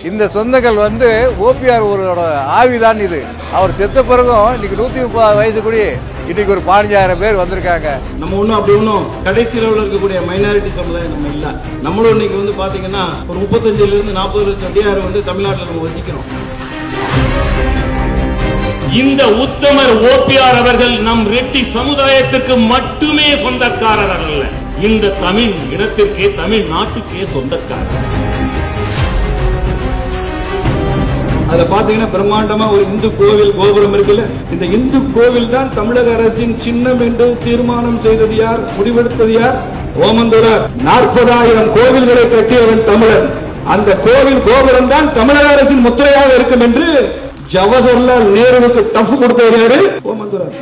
இந்த சொந்தங்கள் வந்து ஓபிஆர் அவரோட ஆவிதான் இது. அவர் செத்த பிறகும் இன்னைக்கு 130 வயசு கூடி இன்னைக்கு ஒரு 15,000 பேர் வந்திருக்காங்க. நம்ம ஒன்றும் அப்படி ஒன்றும் கடைசி லெவலில் இருக்கக்கூடிய மைனாரிட்டி சமுதாயம் நம்ம இல்லை. நம்மளும் இன்னைக்கு வந்து பாத்தீங்கன்னா ஒரு 35 to 40 லட்சம் டிஆர் வந்து தமிழ்நாட்டில் நம்ம வச்சிக்கிறோம். இந்த உத்தமர் ஓபிஆர் அவர்கள் நம் ரெட்டி சமுதாயத்துக்கு மட்டுமே சொந்தக்காரர் அல்ல, இந்த தமிழ் இனத்திற்கே தமிழ் நாட்டுக்கே சொந்தக்காரர். அதுல பாத்தீங்கன்னா பிரம்மாண்டமா ஒரு இந்து கோவில் கோபுரம் இருக்குல்ல, இந்த இந்து கோவில் தான் தமிழக அரசின் சின்னம் என்று தீர்மானம் செய்தது யார், முடிவெடுத்தது யார்? ஓமந்தூரார். 40,000 கோவில்களை கட்டியவன் தமிழன். அந்த கோவில் கோபுரம் தான் தமிழக அரசின் முத்திரையாக இருக்கும் என்று ஜவஹர்லால் நேருவுக்கு டஃப் கொடுத்தவர் யாரு? ஓமந்தூரார்.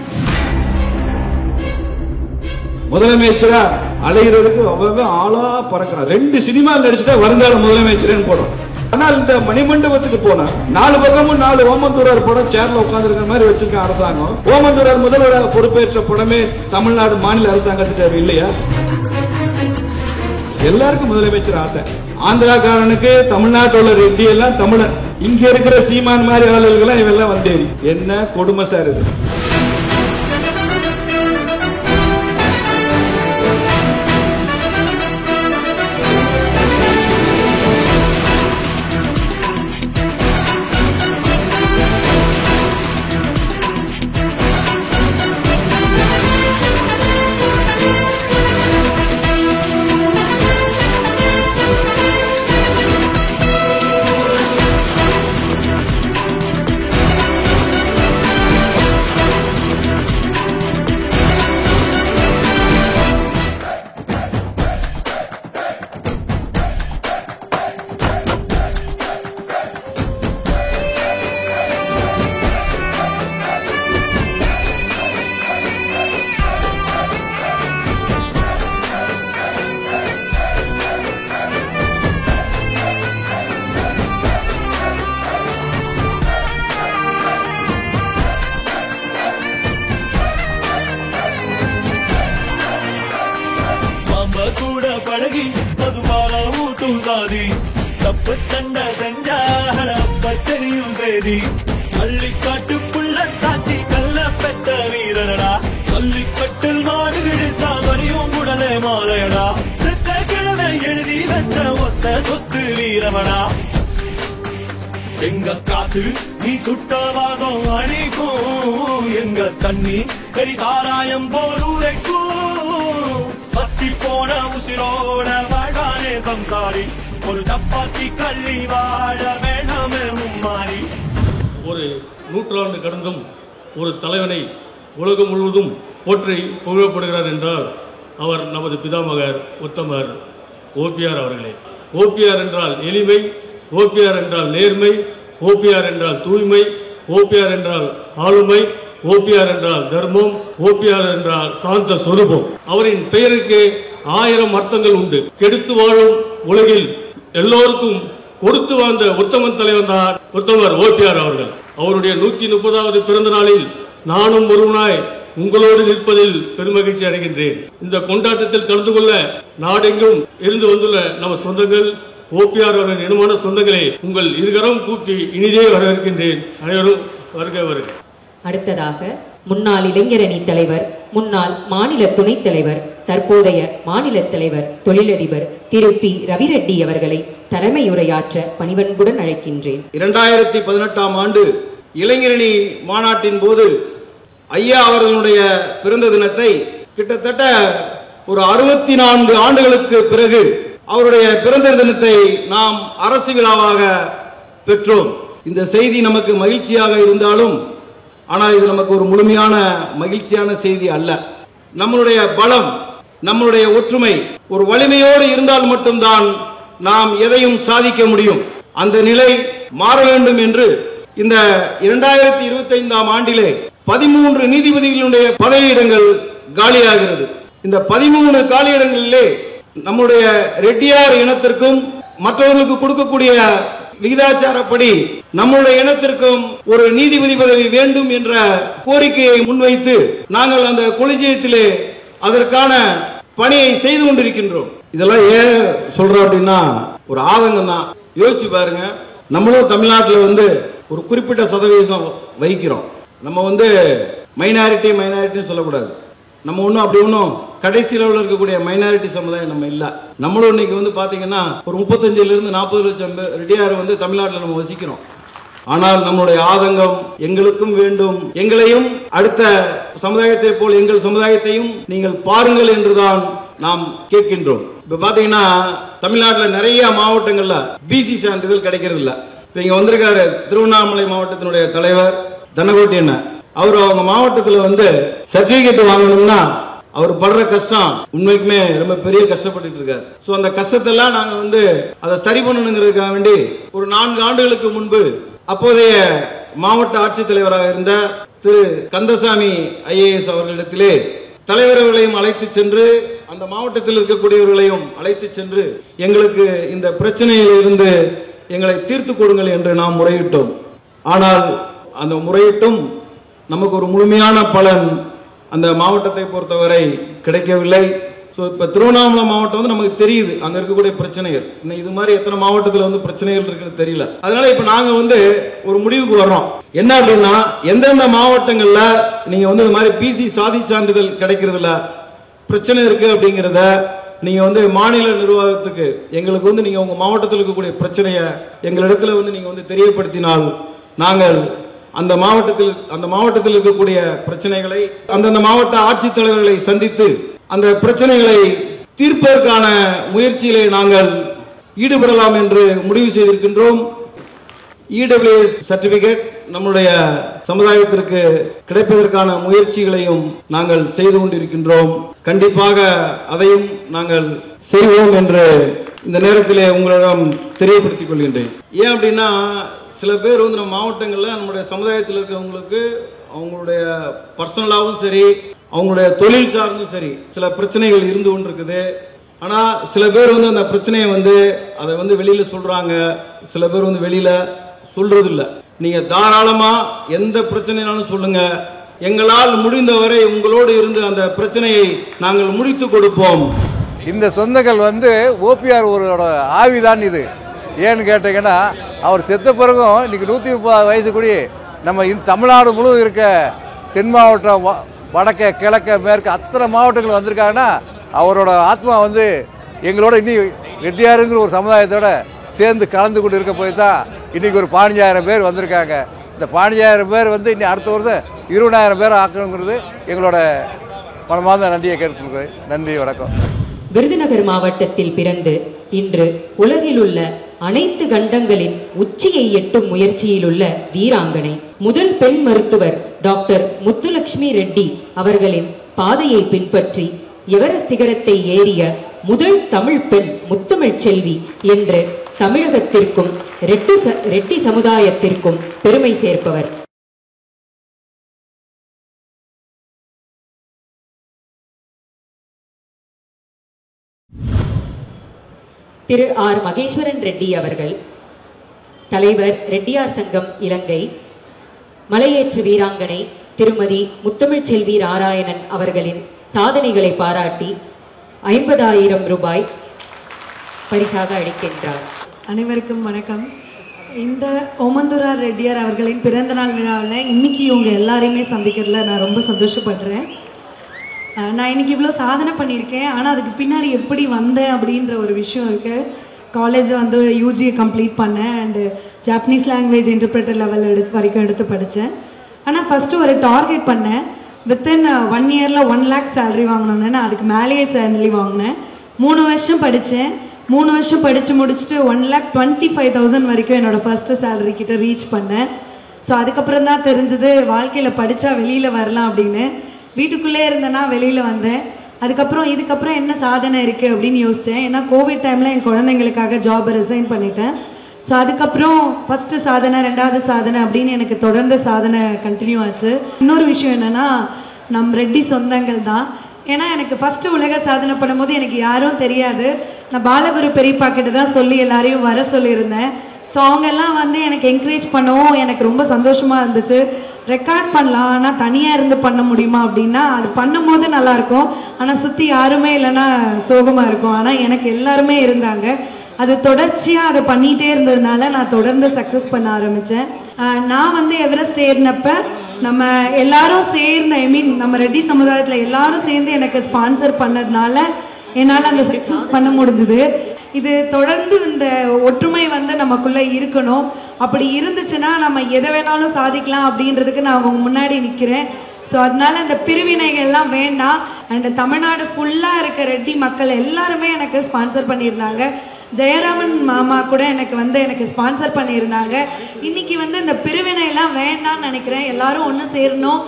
முதலமைச்சரா அலைகிறதுக்கு அவ்வளவு ஆளா பறக்கிறார். 2 சினிமா நடிச்சுட்டா வருங்கால முதலமைச்சர் போடும். ஆனால் இந்த மணிமண்டபத்துக்கு போனா 4 பக்கமும் 4 ஓமந்தூரார் படம் சேர்ல உட்கார்ந்து இருக்கிற மாதிரி வச்சிருக்க அரசாங்கம். ஓமந்தூரார் முதல்வராக பொறுப்பேற்ற படமே தமிழ்நாடு மாநில அரசாங்கத்துக்கு இல்லையா? எல்லாருக்கும் முதலமைச்சர் ஆசை. ஆந்திராக்காரனுக்கு தமிழ்நாட்டோட ரெட்டி எல்லாம் தமிழன். இங்க இருக்கிற சீமான் மாதிரி ஆளுகள் இவெல்லாம் வந்தேரி. என்ன கொடுமை சார் இது. பழகி பசுபால ஊட்டும் சாதி தப்பு தண்ட செஞ்சாலும் சேதி பள்ளிக்காட்டு புள்ள தாச்சி கல்ல பெற்ற வீரனடா சொல்லிக்கட்டில் மாடு கிழித்தா வரியும் உடனே மாலையடா செத்த கிழமை எழுதி வச்ச ஒத்த சொத்து வீரமடா எங்க காத்து நீ துட்டவாதம் அணிக்கும் எங்க தண்ணி கரி சாராயம் போல் உரைக்கும் பத்தி போன உசிரோட வாழ்வானே சம்சாரி ஒரு சப்பாத்தி கள்ளி வாழ வேணாமே மும்மாறி. ஒரு நூற்றாண்டு கடந்தும் ஒரு தலைவனை உலகம் முழுவதும் போற்றி புகழப்படுகிறார் என்றால் அவர் நமது பிதாமகர் உத்தமர் ஓபிஆர் அவர்களே. ஓபிஆர் என்றால் எளிமை, ஓபிஆர் என்றால் நேர்மை, ஓபிஆர் என்றால் தூய்மை, ஓபிஆர் என்றால் ஆளுமை, ஓபிஆர் என்றால் தர்மம், ஓபிஆர் என்றால் சாந்த சொரூபம். அவரின் பெயருக்கு 1000 அர்த்தங்கள் உண்டு. கெடுத்து வாழும் உலகில் எல்லோருக்கும் கொடுத்து வாழ்ந்த உத்தமன் தலைவர் தான் உத்தமர் ஓபிஆர் அவர்கள். அவருடைய 130வது பிறந்த நாளில் நானும் ஒருவனாய் உங்களோடு நிற்பதில் பெருமகிழ்ச்சி அடைகின்றேன். இந்த கொண்டாட்டத்தில் கலந்து கொள்ள நாடெங்கும் இருந்து வந்துள்ள நம்ம சொந்தங்கள், ஓபிஆர் அவர்களின் இனமான சொந்தங்களே, உங்கள் இருகரம் கூப்பி இனிதே வரவேற்கின்றேன். அனைவரும் வருக வருக. அடுத்ததாக முன்னாள் இளைஞரணி தலைவர், முன்னாள் மாநில துணைத் தலைவர், தற்போதைய மாநில தலைவர், தொழிலதிபர் திரு பி ரவிரெட்டி அவர்களை தலைமையுரையாற்ற பணிவன்புடன் அழைக்கின்றேன். 2018ஆம் ஆண்டு இளைஞரணி மாநாட்டின் போது ஐயா அவர்களுடைய பிறந்த தினத்தை கிட்டத்தட்ட ஒரு 64 ஆண்டுகளுக்கு பிறகு அவருடைய பிறந்த தினத்தை நாம் அரசு விழாவாக பெற்றோம். இந்த செய்தி நமக்கு மகிழ்ச்சியாக இருந்தாலும் ஆனால் இது நமக்கு ஒரு முழுமையான மகிழ்ச்சியான செய்தி அல்ல. நம்மளுடைய பலம், நம்மளுடைய ஒற்றுமை ஒரு வலிமையோடு இருந்தால் மட்டும்தான் நாம் எதையும் சாதிக்க முடியும். அந்த நிலை மாற வேண்டும் என்று இந்த 2025ஆம் ஆண்டிலே 13 நீதிபதிகளுடைய பதவியிடங்கள் காலியாகிறது. இந்த 13 காலியிடங்களிலே நம்முடைய ரெட்டியார் இனத்திற்கும் மற்றவர்களுக்கு கொடுக்கக்கூடிய விகிதாச்சாரப்படி நம்முடைய இனத்திற்கும் ஒரு நீதிபதி பதவி வேண்டும் என்ற கோரிக்கையை முன்வைத்து நாங்கள் அந்த கொலிஜியத்திலே அதற்கான பணியை செய்து கொண்டிருக்கின்றோம். இதெல்லாம் ஏன் சொல்றோம் அப்படின்னா ஒரு ஆதங்கம் தான். யோசிச்சு பாருங்க, நம்மளும் தமிழ்நாட்டில் வந்து ஒரு குறிப்பிட்ட சதவீதம் வகிக்கிறோம். நம்ம வந்து மைனாரிட்டின்னு சொல்லக்கூடாது. நம்ம ஒன்றும் அப்படி ஒன்றும் கடைசி லெவலில் இருக்கக்கூடிய மைனாரிட்டி சமுதாயம் நம்ம இல்லை. நம்மளும் இன்னைக்கு வந்து பார்த்தீங்கன்னா ஒரு 35 to 40 லட்சம் ரெட்டியார் வந்து தமிழ்நாட்டில் நம்ம வசிக்கிறோம். ஆனால் நம்முடைய ஆதங்கம் எங்களுக்கும் வேண்டும், எங்களையும் அடுத்த சமுதாயத்தை போல் எங்கள் சமுதாயத்தையும் நீங்கள் பாருங்கள் என்றுதான் நாம் கேட்கின்றோம். இப்ப பாத்தீங்கன்னா தமிழ்நாட்டில் நிறைய மாவட்டங்கள்ல பிசி சான்றிதழ் கிடைக்கிறது இல்ல. இப்ப இங்க வந்திருக்காரு திருவண்ணாமலை மாவட்டத்தினுடைய தலைவர் தனகோட்டி அண்ணன். அவர் அவங்க மாவட்டத்தில் வந்து சர்டிபிகேட் வாங்கணும்னா அவர் படுற கஷ்டம் உண்மைக்குமே ரொம்ப பெரிய கஷ்டப்பட்டு இருக்காரு. சோ அந்த கஷ்டத்தெல்லாம் நாங்க வந்து அதை சரி பண்ணணுங்கிறதுக்காக வேண்டி ஒரு 4 ஆண்டுகளுக்கு முன்பு அப்போதைய மாவட்ட ஆட்சித்தலைவராக இருந்த திரு கந்தசாமி ஐஏஎஸ் அவர்களிடத்திலே தலைவர்களையும் அழைத்து சென்று அந்த மாவட்டத்தில் இருக்கக்கூடியவர்களையும் அழைத்து சென்று எங்களுக்கு இந்த பிரச்சனையில் இருந்து எங்களை தீர்த்து கொடுங்கள் என்று நாம் முறையிட்டோம். ஆனால் அந்த முறையிட்டும் நமக்கு ஒரு முழுமையான பலன் அந்த மாவட்டத்தை பொறுத்தவரை கிடைக்கவில்லை. இப்ப திருவண்ணாமலை மாவட்டம் வந்து நமக்கு தெரியுது அங்க இருக்கக்கூடிய பிரச்சனைகள். இது மாதிரி எத்தனை மாவட்டத்தில் வந்து பிரச்சனைகள் இருக்குன்னு தெரியல. அதனால இப்ப நாங்க வந்து ஒரு முடிவுக்கு வர்றோம். என்ன அப்படின்னா எந்தெந்த மாவட்டங்கள்ல நீங்க வந்து இந்த மாதிரி பிசி சாதி சான்றிதழ் கிடைக்கிறதுல பிரச்சனை இருக்கு அப்படிங்கிறத நீங்க வந்து மாநில நிர்வாகத்துக்கு எங்களுக்கு வந்து நீங்க உங்க மாவட்டத்தில் இருக்கக்கூடிய பிரச்சனையை எங்களிடத்துல வந்து நீங்க வந்து தெரியப்படுத்தினால் நாங்கள் அந்த மாவட்டத்தில் இருக்கக்கூடிய பிரச்சனைகளை அந்தந்த மாவட்ட ஆட்சித்தலைவர்களை சந்தித்து அந்த பிரச்சனைகளை தீர்ப்பதற்கான முயற்சியிலே நாங்கள் ஈடுபடலாம் என்று முடிவு செய்திருக்கின்றோம். இடபிள்யூஎஸ் சர்டிபிகேட் நம்முடைய சமுதாயத்திற்கு கிடைப்பதற்கான முயற்சிகளையும் நாங்கள் செய்து கொண்டிருக்கின்றோம். கண்டிப்பாக அதையும் நாங்கள் செய்வோம் என்று இந்த நேரத்திலே உங்களிடம் தெரியப்படுத்திக் கொள்கின்றேன். ஏன் அப்படின்னா சில பேர் வந்து நம்ம மாவட்டங்களில் நம்முடைய சமுதாயத்தில் இருக்கிறவங்களுக்கு அவங்களுடைய பர்சனலாகவும் சரி அவங்களுடைய தொழில் சார்ந்தும் சரி சில பிரச்சனைகள் இருந்து கொண்டு இருக்குது. ஆனா சில பேர் வந்து அந்த பிரச்சனையை வந்து அதை வந்து வெளியில சொல்றாங்க, சில பேர் வந்து வெளியில சொல்றது இல்ல. நீங்க தாராளமா எந்த பிரச்சனைனாலும் சொல்லுங்க, எங்களால் முடிந்தவரை உங்களோடு இருந்து அந்த பிரச்சனையை நாங்கள் முடித்து கொடுப்போம். இந்த சொந்தங்கள் வந்து ஓபிஆர் அவரோட ஆவிதான் இது. ஏன்னு கேட்டீங்கன்னா அவர் செத்த பிறகும் இன்னைக்கு 130 வயசு கூடி நம்ம தமிழ்நாடு முழுவதும் இருக்க தென் மாவட்டம் வடக்க கிழக்க மேற்கு அத்தனை மாவட்டங்கள் வந்திருக்காங்கன்னா அவரோட ஆத்மா வந்து எங்களோட இன்னி ரெட்டியாருங்கிற ஒரு சமுதாயத்தோட சேர்ந்து கலந்து கொண்டு இருக்க போய் தான் இன்னைக்கு ஒரு 15,000 பேர் வந்திருக்காங்க. இந்த 15,000 பேர் வந்து இன்னும் அடுத்த வருஷம் 20,000 பேர் ஆக்கணுங்கிறது எங்களோட மனமார்ந்த நன்றியை கேட்கிறேன். நன்றி, வணக்கம். விருதுநகர் மாவட்டத்தில் பிறந்து இன்று உலகில் உள்ள அனைத்து கண்டங்களின் உச்சியை எட்டும் முயற்சியில் உள்ள வீராங்கனை முதல் பெண் மருத்துவர் டாக்டர் முத்துலட்சுமி ரெட்டி அவர்களின் பாதையை பின்பற்றி எவரெஸ்ட் சிகரத்தை ஏறிய முதல் தமிழ் பெண் முத்தமிழ் செல்வி என்று தமிழகத்திற்கும் ரெட்டி சமுதாயத்திற்கும் பெருமை சேர்ப்பவர். திரு ஆர் மகேஸ்வரன் ரெட்டி அவர்கள் தலைவர் ரெட்டியார் சங்கம் இலங்கை, மலையேற்று வீராங்கனை திருமதி முத்தமிழ் செல்வி நாராயணன் அவர்களின் சாதனைகளை பாராட்டி 50,000 ரூபாய் பரிசாக அளிக்கின்றார். அனைவருக்கும் வணக்கம். இந்த ஓமந்தூரார் ரெட்டியார் அவர்களின் பிறந்தநாள் விழாவில் இன்னைக்கு இவங்க எல்லாரையுமே சந்திக்கிறதுல நான் ரொம்ப சந்தோஷப்படுறேன். நான் இன்னைக்கு இவ்வளோ சாதனை பண்ணியிருக்கேன், ஆனால் அதுக்கு பின்னாடி எப்படி வந்தேன் அப்படின்ற ஒரு விஷயம் இருக்குது. காலேஜ் வந்து யூஜியை கம்ப்ளீட் பண்ணேன் and Japanese language interpreter level வரைக்கும் எடுத்து படித்தேன். ஆனால் ஃபஸ்ட்டு ஒரு டார்கெட் பண்ணேன், வித்தின் 1 இயரில் 1 lakh சேலரி வாங்கணுன்னு. நான் அதுக்கு மேலேயே சேலரி வாங்கினேன். 3 வருஷம் படித்தேன். 3 வருஷம் படித்து முடிச்சுட்டு 1,25,000 வரைக்கும் என்னோடய ஃபஸ்ட்டு சேலரி கிட்ட ரீச் பண்ணேன். ஸோ அதுக்கப்புறம் தான் தெரிஞ்சது வாழ்க்கையில் படித்தா வெளியில் வரலாம் அப்படின்னு. வீட்டுக்குள்ளே இருந்தேன்னா வெளியில் வந்தேன். இதுக்கப்புறம் என்ன சாதனை இருக்குது அப்படின்னு யோசித்தேன். ஏன்னா கோவிட் டைமில் என் குழந்தைங்களுக்காக ஜாபை ரிசைன் பண்ணிட்டேன். ஸோ அதுக்கப்புறம் ஃபஸ்ட்டு சாதனை, 2வது சாதனை அப்படின்னு எனக்கு தொடர்ந்து சாதனை கண்டினியூ ஆச்சு. இன்னொரு விஷயம் என்னென்னா நம் ரெட்டி சொந்தங்கள் தான். ஏன்னா எனக்கு ஃபஸ்ட்டு உலக சாதனை பண்ணும்போது எனக்கு யாரும் தெரியாது. நான் பாலகுரு பெரியப்பா கிட்ட தான் சொல்லி எல்லாரையும் வர சொல்லியிருந்தேன். ஸோ அவங்கெல்லாம் வந்து எனக்கு என்கரேஜ் பண்ணவும் எனக்கு ரொம்ப சந்தோஷமாக இருந்துச்சு. ரெக்கார்ட் பண்ணலாம், ஆனால் தனியாக இருந்து பண்ண முடியுமா அப்படின்னா அது பண்ணும்போது நல்லாயிருக்கும், ஆனால் சுற்றி யாருமே இல்லைன்னா சோகமாக இருக்கும். ஆனால் எனக்கு எல்லாருமே இருந்தாங்க. அது தொடர்ச்சியாக அதை பண்ணிகிட்டே இருந்ததுனால நான் தொடர்ந்து சக்ஸஸ் பண்ண ஆரம்பித்தேன். நான் வந்து எவரெஸ்ட் ஏறினப்ப நம்ம எல்லாரும் சேர்ந்து, ஐ மீன் நம்ம ரெட்டி சமுதாயத்தில் எல்லாரும் சேர்ந்து எனக்கு ஸ்பான்சர் பண்ணதுனால என்னால் அந்த சக்ஸஸ் பண்ண முடிஞ்சுது. இது தொடர்ந்து இந்த ஒற்றுமை வந்து நமக்குள்ளே இருக்கணும். அப்படி இருந்துச்சுன்னா நம்ம எதை வேணாலும் சாதிக்கலாம் அப்படின்றதுக்கு நான் அவங்க முன்னாடி நிற்கிறேன். ஸோ அதனால இந்த பிரிவினைகள்லாம் வேண்டாம். அண்ட் தமிழ்நாடு ஃபுல்லாக இருக்க ரெட்டி மக்கள் எல்லாருமே எனக்கு ஸ்பான்சர் பண்ணியிருந்தாங்க. ஜெயராமன் மாமா கூட எனக்கு ஸ்பான்சர் பண்ணியிருந்தாங்க. இன்னைக்கு வந்து இந்த பிரிவினைலாம் வேண்டாம்னு நினைக்கிறேன். எல்லாரும் ஒன்று சேரணும்.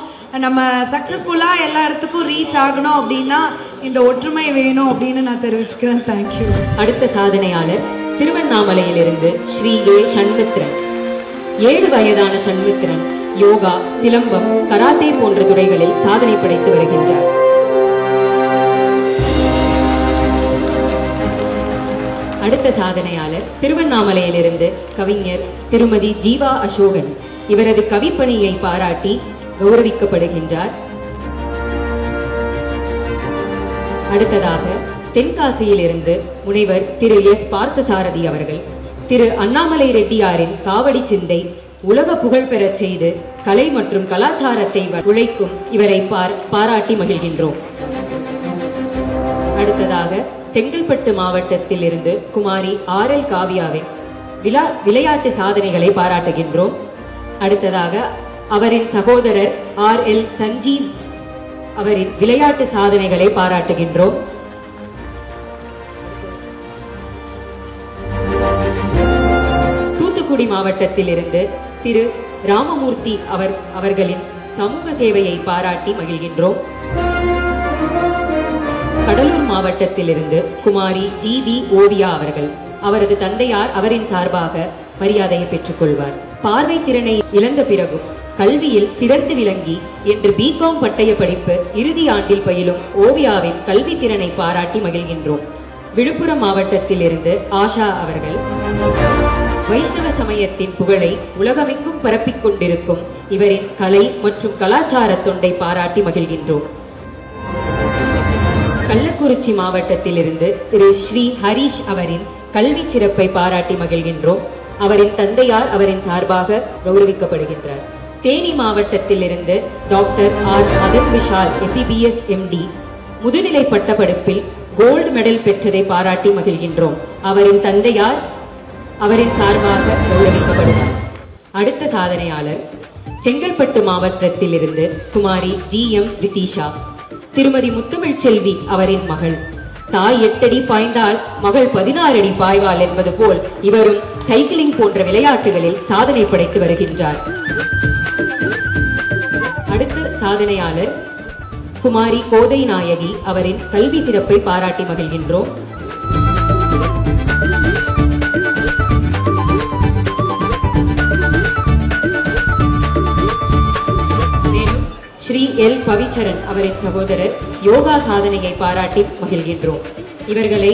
நம்ம சக்ஸஸ்ஃபுல்லாக எல்லா இடத்துக்கும் ரீச் ஆகணும் அப்படின்னா இந்த ஒற்றுமை வேணும் அப்படின்னு நான் தெரிவிச்சுக்கிறேன். தேங்க்யூ. அடுத்த சாதனையாளர் திருவண்ணாமலையிலிருந்து ஸ்ரீ ஏ சண்முத்திரன். 7 வயதான சண்முத்திரன் யோகா, சிலம்பம், கராத்தே போன்ற துறைகளில் சாதனை படைத்து வருகின்றார். அடுத்த சாதனையாளர் திருவண்ணாமலையிலிருந்து கவிஞர் திருமதி ஜீவா அசோகன். இவரது கவிப்பணியை பாராட்டி கௌரவிக்கப்படுகின்றார். அடுத்ததாக தென்காசியிலிருந்து முனைவர் திரு எஸ் பார்த்தசாரதி அவர்கள். திரு அண்ணாமலை ரெட்டியாரின் காவடி சிந்தை உலக புகழ் பெறச் செய்து கலை மற்றும் கலாச்சாரத்தை உழைக்கும் இவரை பாராட்டி மகிழ்கின்றோம். அடுத்ததாக செங்கல்பட்டு மாவட்டத்தில் இருந்து குமாரி RL காவியாவின் விளையாட்டு சாதனைகளை பாராட்டுகின்றோம். அடுத்ததாக அவரின் சகோதரர் RL சஞ்சீவ் அவரின் விளையாட்டு சாதனைகளை பாராட்டுகின்றோம். தூத்துக்குடி மாவட்டத்தில் இருந்து திரு ராமமூர்த்தி அவர்களின் சமூக சேவையை பாராட்டி மகிழ்கின்றோம். கடலூர் மாவட்டத்தில் இருந்து குமாரி GB ஓவியா அவர்கள். அவரது தந்தையார் அவரின் சார்பாக மரியாதையை பெற்றுக் கொள்வார். பார்வை திறனை இழந்த பிறகும் கல்வியில் சிறந்து விளங்கி என்று BCom பட்டய படிப்பு இறுதி ஆண்டில் பயிலும் ஓவியாவின் கல்வி திறனை பாராட்டி மகிழ்கின்றோம். விழுப்புரம் மாவட்டத்தில் இருந்து ஆஷா அவர்கள். வைஷ்ணவ சமயத்தின் புகழை உலகமெங்கும் பரப்பிக் கொண்டிருக்கும் இவரின் கலை மற்றும் கலாச்சார தொண்டை பாராட்டி மகிழ்கின்றோம். கள்ளக்குறிச்சி மாவட்டத்தில் இருந்து திரு ஸ்ரீ ஹரீஷ் அவரின் கல்வி சிறப்பை பாராட்டி மகிழ்கின்றோம். அவரின் தந்தையார் அவரின் சார்பாக கௌரவிக்கப்படுகின்றார். தேனி மாவட்டத்தில் இருந்து doctor R Madan Vishal SCBS MD முதுநிலை பட்டப்படிப்பில் கோல்டு மெடல் பெற்றதை பாராட்டி மகிழ்கின்றோம். அவரின் தந்தையார் அவரின் சார்பாக கௌரவிக்கப்படுகிறார். அடுத்த சாதனையாளர் செங்கல்பட்டு மாவட்டத்தில் இருந்து குமாரி GM ரித்திஷா. திருமதி முத்துமிழ் செல்வி அவரின் மகள். தாய் 8 அடி பாய்ந்தால் மகள் 16 அடி பாய்வாள் என்பது போல் இவரும் சைக்கிளிங் போன்ற விளையாட்டுகளில் சாதனை படைத்து வருகின்றார். அடுத்த சாதனையாளர் குமாரி கோதை நாயகி. அவரின் கல்வி சிறப்பை பாராட்டி மகிழ்கின்றோம். ஸ்ரீ L பவிச்சரன் அவரின் சகோதரர் யோகா சாதனையை பாராட்டி மகிழ்கின்றோம். இவர்களை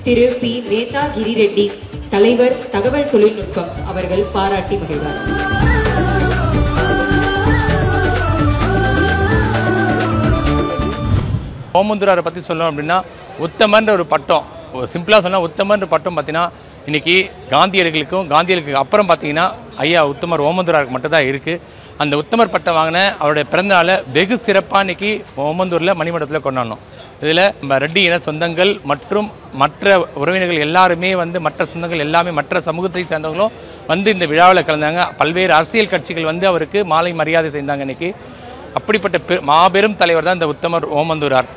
திரு P மேதா கிரிரெட்டி தலைவர் தகவல் தொழில்நுட்பம் அவர்கள் பாராட்டி மகிழ்வார். ஓமந்தூராரை பற்றி சொல்லணும் அப்படின்னா உத்தமன்ற ஒரு பட்டம், சிம்பிளாக சொன்னால் உத்தமன்ற பட்டம் பார்த்தீங்கன்னா இன்றைக்கி காந்தியர்களுக்கு அப்புறம் பார்த்தீங்கன்னா ஐயா உத்தமர் ஓமந்தூராருக்கு மட்டும்தான் இருக்குது. அந்த உத்தமர் பட்டம் வாங்கின அவருடைய பிறந்தநாளை வெகு சிறப்பாக இன்றைக்கி ஓமந்தூரில் மணிமண்டபத்தில் கொண்டாடணும். இதில் நம்ம ரெட்டி இன சொந்தங்கள் மற்றும் மற்ற உறவினர்கள் எல்லாருமே மற்ற சொந்தங்கள் எல்லாமே மற்ற சமூகத்தை சேர்ந்தவங்களும் இந்த விழாவில் கலந்தாங்க. பல்வேறு அரசியல் கட்சிகள் அவருக்கு மாலை மரியாதை செய்தாங்க. இன்றைக்கி அப்படிப்பட்ட மாபெரும் தலைவர் தான் இந்த உத்தமர் ஓமந்தூரார்.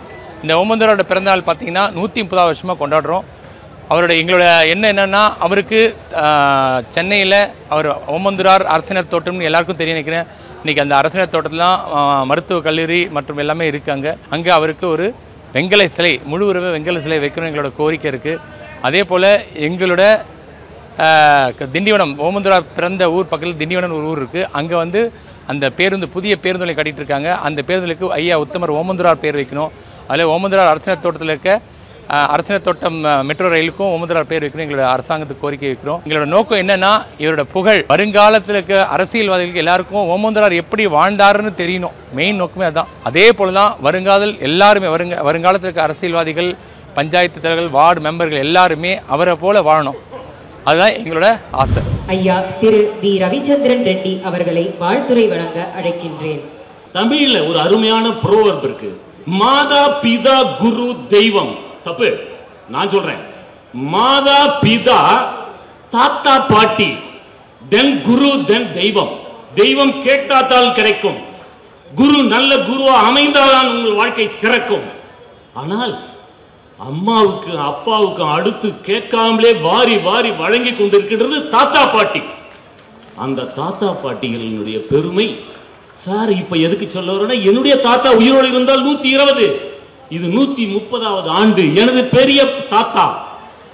இந்த ஓமந்தூரோட பிறந்தநாள் பார்த்திங்கன்னா 130 வருஷமாக கொண்டாடுறோம். எங்களோட என்னென்னா அவருக்கு சென்னையில் அவர் ஓமந்தூரார் அரசினர் தோட்டம்னு எல்லாருக்கும் தெரிய நினைக்கிறேன். இன்றைக்கி அந்த அரசினர் தோட்டத்திலாம் மருத்துவக் கல்லூரி மற்றும் எல்லாமே இருக்குது. அங்கே அவருக்கு ஒரு வெங்கல சிலை, முழு உருவ வெங்கல சிலை வைக்கணும் எங்களோட கோரிக்கை இருக்குது. அதே போல் எங்களோட திண்டிவனம், ஓமந்தூரார் பிறந்த ஊர் பக்கத்தில் திண்டிவனம் ஒரு ஊர் இருக்குது. அங்கே அந்த புதிய பேருந்து நிலையம் கட்டிகிட்டு இருக்காங்க. அந்த பேருந்துக்கு ஐயா உத்தமர் ஓமந்தூரார் பேர் வைக்கணும். அதில் ஓமந்தூரார் அரசினர் தோட்டத்தில் இருக்க அரசினர் தோட்டம் மெட்ரோ ரயிலுக்கும் ஓமந்தூரார் பேர் வைக்கணும் எங்களோட அரசாங்கத்துக்கு கோரிக்கை வைக்கிறோம். எங்களோட நோக்கம் என்னன்னா, இவரோட புகழ் வருங்காலத்தில் இருக்க அரசியல்வாதிகளுக்கு எல்லாருக்கும் ஓமந்தூரார் எப்படி வாழ்ந்தாருன்னு தெரியணும். மெயின் நோக்கமே அதுதான். அதே போல தான் வருங்காலத்தில் எல்லாருமே வருங்காலத்தில் இருக்க அரசியல்வாதிகள் பஞ்சாயத்து தலைவர்கள், வார்டு மெம்பர்கள் எல்லாருமே அவரை போல வாழணும். அதுதான் எங்களோட ஆசை. ஐயா திரு வி ரவிச்சந்திரன் ரெட்டி அவர்களை வாழ்த்துரை வழங்க அழைக்கின்றேன். தமிழ்ல ஒரு அருமையான ப்ரோவர்ப் இருக்கு. மாதா பிதா குரு தெய்வம். தப்பு, நான் சொல்றேன். மாதா பிதா தாத்தா பாட்டி, தென் குரு, தென் தெய்வம். தெய்வம் கேட்டாத்தால் கிடைக்கும், குரு நல்ல குருவா அமைந்தால்தான் உங்கள் வாழ்க்கை சிறக்கும். ஆனால் அம்மாவுக்கு அப்பாவுக்கு அடுத்து கேட்காமலே வாரி வாரி வழங்கி கொண்டிருக்கின்றது தாத்தா பாட்டி. அந்த தாத்தா பாட்டிகளினுடைய பெருமை சார் இப்ப எதுக்கு சொல்ல வரேன்னா, என்னுடைய தாத்தா உயிரோடு இருந்தால் 120, இது 130வது ஆண்டு எனது பெரிய தாத்தா.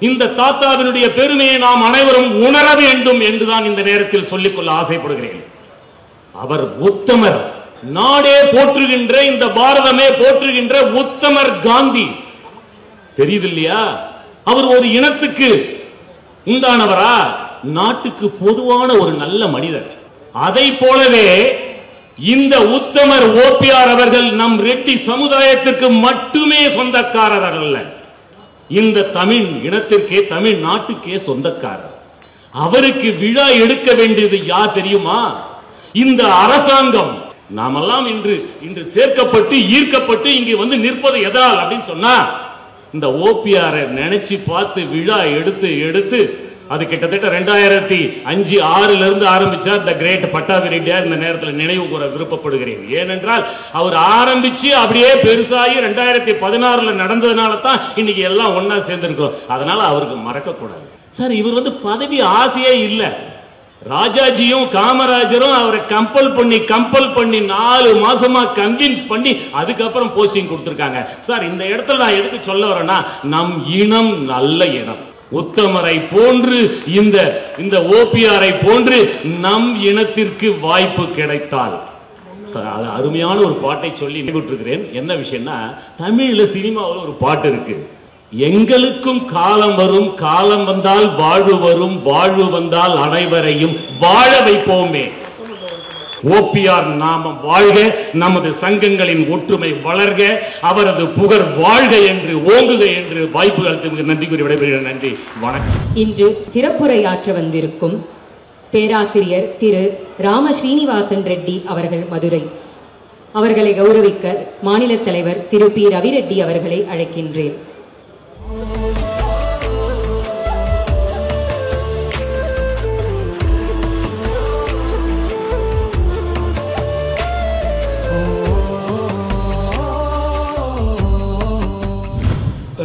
இந்த தாத்தாவினுடைய பெருமையை நாம் அனைவரும் உணர வேண்டும் என்றுதான் இந்த நேரத்தில் சொல்லிக்கொள்ள ஆசைப்படுகிறேன். அவர் உத்தமர், நாடே போற்றுகின்ற, இந்த பாரதமே போற்றுகின்ற உத்தமர் காந்தி. தெரியுது இல்லையா? அவர் ஒரு இனத்துக்கு உண்டானவரா? நாட்டுக்கு பொதுவான ஒரு நல்ல மனிதர். அதை போலவே இந்த உத்தமர் ஓபிஆர் அவர்கள் நம் ரெட்டி சமுதாயத்திற்கு மட்டுமே சொந்தக்காரர் அல்ல, இந்த தமிழ் இனத்திற்கே, தமிழ் நாட்டுக்கே சொந்தக்காரர். அவருக்கு விழா எடுக்க வேண்டியது யார் தெரியுமா? இந்த அரசாங்கம். நாமெல்லாம் இன்று சேர்க்கப்பட்டு ஈர்க்கப்பட்டு இங்கு வந்து நிற்பது எதால் அப்படின்னு சொன்னா, இந்த ஓபிஆர் நினைச்சு பார்த்து விழா எடுத்து அது கிட்டத்தட்ட 2005-6 இருந்து ஆரம்பிச்சா த கிரேட் பட்டாபி ரெட்டியார் இந்த நேரத்தில் நினைவு கூற விருப்பப்படுகிறேன். ஏனென்றால் அவர் ஆரம்பிச்சு அப்படியே பெருசாகி 2016 நடந்ததுனால தான் இன்னைக்கு எல்லாம் ஒன்னா சேர்ந்திருக்கோம். அதனால அவருக்கு மறக்க கூடாது. சார் இவர் வந்து பதவி ஆசையே இல்லை. ராஜாஜியும் காமராஜரும் அவரை கம்பல் பண்ணி 4 மாசமா கன்வின்ஸ் பண்ணி அதுக்கப்புறம் போஸ்டிங் கொடுத்திருக்காங்க. சார் இந்த இடத்துல நான் எதுக்கு சொல்ல வரேன்னா, நம் இனம் நல்ல இனம். உத்தமரை போன்று இந்த ஓபிஆரை போன்று நம் இனத்திற்கு வாய்ப்பு கிடைத்தால், அருமையான ஒரு பாட்டை சொல்லி நினைவுற்றிருக்கிறேன். என்ன விஷயம்னா, தமிழ்ல சினிமாவில் ஒரு பாட்டு இருக்கு. எங்களுக்கும் காலம் வரும், காலம் வந்தால் வாழ்வு வரும், வாழ்வு வந்தால் அனைவரையும் வாழ வைப்போமே. ஓபிஆர் நாமம் வாழ்க, நமது சங்கங்களின் ஒற்றுமை வளர்க, அவரது புகழ் வாழ்க என்று ஓங்குக என்று வாய்ப்பு அளித்தமைக்கு நன்றி கூறி விடைபெறுகிறேன். நன்றி, வணக்கம். இன்று சிறப்புரையாற்ற வந்திருக்கும் பேராசிரியர் திரு ராம ஸ்ரீனிவாசன் ரெட்டி அவர்கள் மதுரை. அவர்களை கௌரவிக்க மாநில தலைவர் திரு பி ரவிரெட்டி அவர்களை அழைக்கின்றேன்.